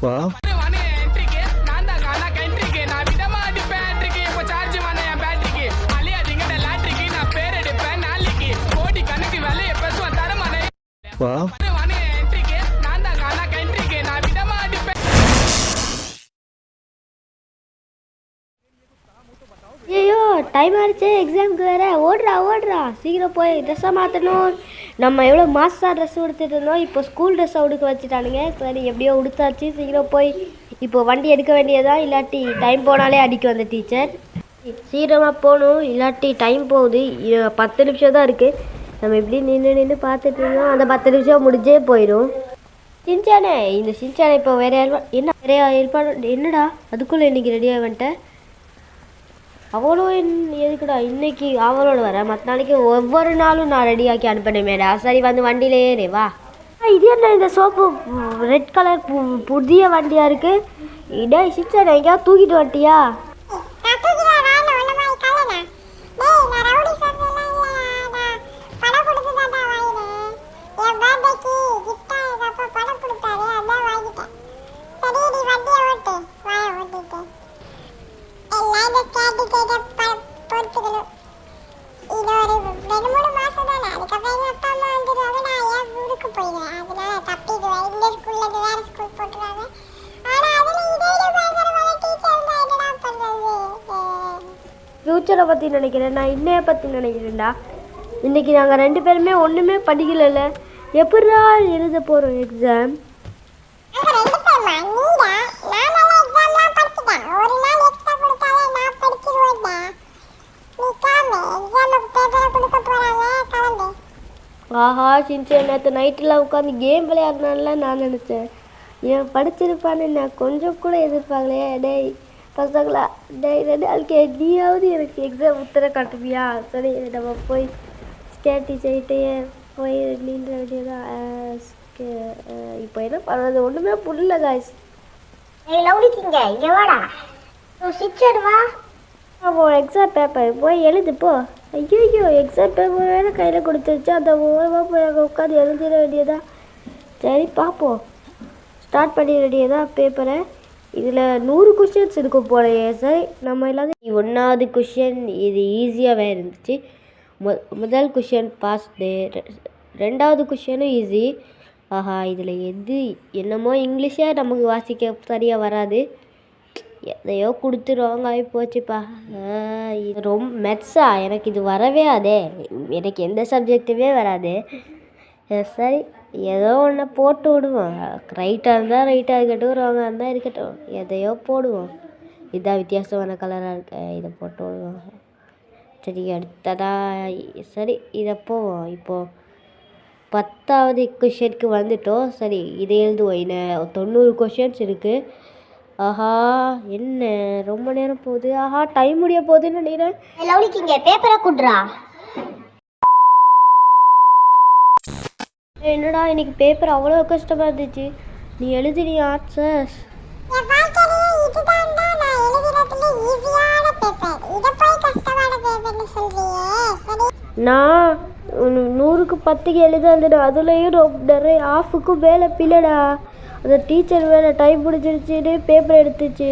Wow. Wow. ஐயோ time ஆயிடுச்சு எக்ஸாமுக்கு வேற. ஓடுறா சீக்கிரம் போய் ட்ரெஸ்ஸை மாற்றணும். நம்ம எவ்வளோ மாசாக ட்ரெஸ் உடுத்துட்டு இருந்தோம், இப்போ ஸ்கூல் ட்ரெஸ்ஸை உடுக்க வச்சுட்டானுங்க. சரி எப்படியோ உடுத்தாச்சு, சீக்கிரம் போய் இப்போ வண்டி எடுக்க வேண்டியதான், இல்லாட்டி டைம் போனாலே அடிக்கும் அந்த டீச்சர். சீக்கிரமாக போகணும், இல்லாட்டி டைம் போகுது. 10 நிமிஷம் தான் இருக்குது. நம்ம எப்படி நின்று பார்த்துட்டு இருந்தோம், அந்த 10 நிமிஷம் முடிஞ்சே போயிடும். சின்சானே, இந்த சின்சானே இப்போ வேற என்னடா அதுக்குள்ளே இன்றைக்கி ரெடியாக வந்துட்டேன். அவளும் எதுக்குடா இன்னைக்கு அவளோட வர, மற்ற நாளைக்கு ஒவ்வொரு நாளும் நான் ரெடியாக்கி அனுப்பினேமேடா. சரி வந்து வண்டியில ஏறே வா. இது என்ன இந்த சோப்பு ரெட் கலர் புதிய வண்டியாக இருக்குது. இடே சின்சானே எங்கேயாவது தூக்கிட்டு வந்துட்டியா? ஃப்யூச்சரை பற்றி நினைக்கிறேன், நான் இன்னைய பற்றி நினைக்கிறேன்டா. இன்றைக்கி நாங்கள் 2 பேருமே ஒன்றுமே படிக்கலைல்ல, எப்படா எழுத போகிறோம் எக்ஸாம்? ஆஹா சின்சான் நேற்று நைட்டில் உட்காந்து கேம் விளையாடுனால நான் நினச்சேன். ஏன் படிச்சிருப்பான்னு நான் கொஞ்சம் கூட எதிர்பார்க்கலையே. டேய் பசங்களா, டேய் 2 நாளைக்கு நீயாவது எனக்கு எக்ஸாம் உத்தர காட்டுவியா? சரி நம்ம போய் ஸ்கேட்டி செய்யிட்டே போய் நீண்ட வேண்டியதான். இப்போ என்ன பண்ணுறது, ஒன்றுமே புரியல காய்ஸ். லவ்லிக்கிங்க இங்கே வாடா. சிச்சர் வா. எக்ஸாம் பேப்பர் போய் எழுது போ. ஐயோ எக்ஸாம் பேப்பர் வேறு கையில் கொடுத்துருச்சு, அந்த ஓரமாக போய் அங்கே உட்காந்து எழுதிட வேண்டியதா. சரி பார்ப்போம், ஸ்டார்ட் பண்ணி வேண்டியதா பேப்பரை. இதில் 100 கொஷின்ஸ் இருக்கும் போலையே. சரி நம்ம எல்லாத்தையும் 1வது கொஷின் இது ஈஸியாகவே இருந்துச்சு. முதல் கொஷின் பாஸ்டு, 2வது கொஷினும் ஈஸி. ஆஹா இதில் எது என்னமோ இங்கிலீஷே நமக்கு வாசிக்க சரியாக வராது, எதையோ கொடுத்துருவாங்க ஆகி போச்சுப்பா. இது ரொம்ப மெட்ஸா, எனக்கு இது வரவே அதே, எனக்கு எந்த சப்ஜெக்ட்டுமே வராது. சரி ஏதோ ஒன்று போட்டு விடுவோம். ரைட்டாக இருந்தால் ரைட்டாக இருக்கட்டும், ராங்காக இருந்தால் இருக்கட்டும், எதையோ போடுவோம். இதான் வித்தியாசமான கலராக இருக்கு, இதை போட்டு விடுவோம். சரி அடுத்ததா சரி இதை போவோம். இப்போது 10வது கொஷனுக்கு வந்துட்டோம். சரி இதை எழுதுவோம். இன்னும் 90 கொஷின்ஸ் இருக்குது. ஆஹா என்ன ரொம்ப நேரம் போகுது. ஆஹா டைம் முடிய போகுதுன்னு நினைக்கிறேன். லவ்லிக்கிங்க பேப்பரை குட்றா. என்னடா இன்னைக்கு பேப்பர் அவ்வளோ கஷ்டமாக இருந்துச்சு. நீ எழுதினி ஆன்சர்ஸ். நான் 100க்கு 10க்கு எழுதாதுடா, அதுலேயும் நிறைய ஆஃபுக்கும் மேலே பிள்ளைடா. அந்த டீச்சர் வேலை டைம் முடிஞ்சிருச்சுன்னு பேப்பர் எடுத்துச்சு.